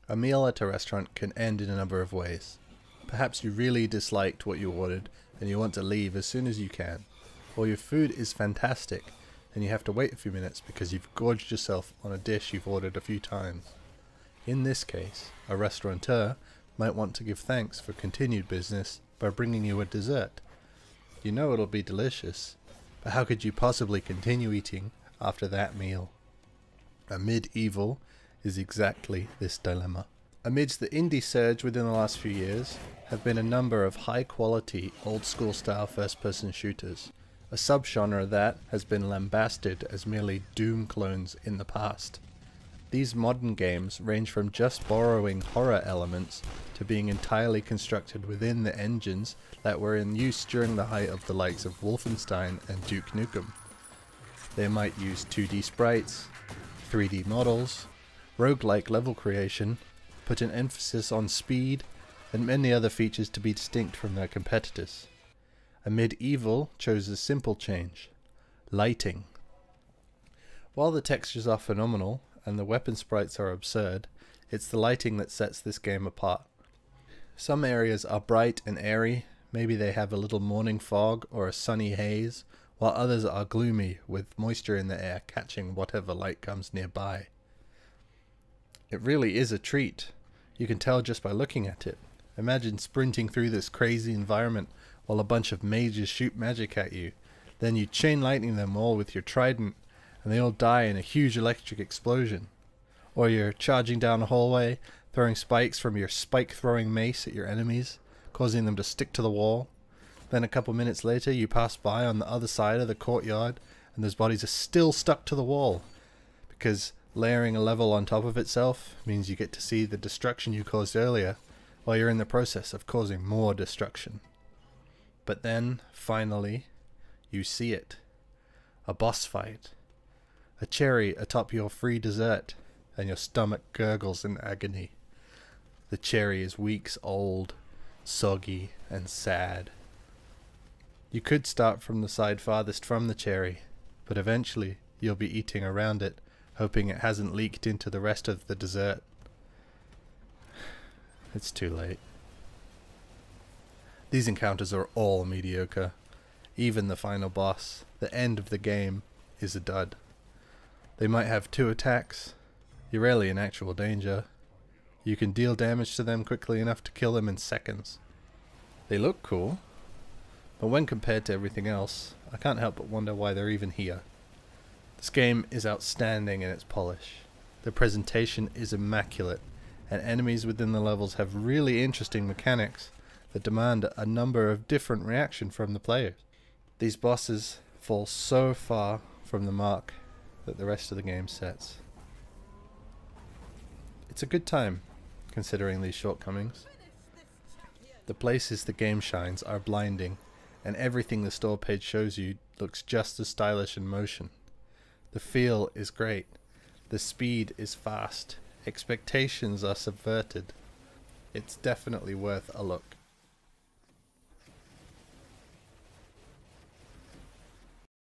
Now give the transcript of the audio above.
A meal at a restaurant can end in a number of ways. Perhaps you really disliked what you ordered and you want to leave as soon as you can. Or your food is fantastic and you have to wait a few minutes because you've gorged yourself on a dish you've ordered a few times. In this case, a restaurateur might want to give thanks for continued business by bringing you a dessert. You know it'll be delicious, but how could you possibly continue eating after that meal? A medieval is exactly this dilemma. Amidst the indie surge within the last few years have been a number of high quality old school style first person shooters, a subgenre that has been lambasted as merely Doom clones in the past. These modern games range from just borrowing horror elements to being entirely constructed within the engines that were in use during the height of the likes of Wolfenstein and Duke Nukem. They might use 2D sprites, 3D models, roguelike level creation, put an emphasis on speed, and many other features to be distinct from their competitors. A medieval chose a simple change: lighting. While the textures are phenomenal and the weapon sprites are absurd, it's the lighting that sets this game apart. Some areas are bright and airy, maybe they have a little morning fog or a sunny haze, while others are gloomy with moisture in the air catching whatever light comes nearby. It really is a treat. You can tell just by looking at it. Imagine sprinting through this crazy environment while a bunch of mages shoot magic at you. Then you chain lightning them all with your trident and they all die in a huge electric explosion. Or you're charging down a hallway, throwing spikes from your spike throwing mace at your enemies, causing them to stick to the wall. Then a couple minutes later you pass by on the other side of the courtyard and those bodies are still stuck to the wall, because layering a level on top of itself means you get to see the destruction you caused earlier while you're in the process of causing more destruction. But then, finally, you see it. A boss fight. A cherry atop your free dessert, and your stomach gurgles in agony. The cherry is weeks old, soggy, and sad. You could start from the side farthest from the cherry, but eventually you'll be eating around it, hoping it hasn't leaked into the rest of the dessert. It's too late. These encounters are all mediocre. Even the final boss, the end of the game, is a dud. They might have 2 attacks. You're rarely in actual danger. You can deal damage to them quickly enough to kill them in seconds. They look cool, but when compared to everything else, I can't help but wonder why they're even here. This game is outstanding in its polish. The presentation is immaculate, and enemies within the levels have really interesting mechanics that demand a number of different reactions from the players. These bosses fall so far from the mark that the rest of the game sets. It's a good time, considering these shortcomings. The places the game shines are blinding, and everything the store page shows you looks just as stylish in motion. The feel is great. The speed is fast. Expectations are subverted. It's definitely worth a look.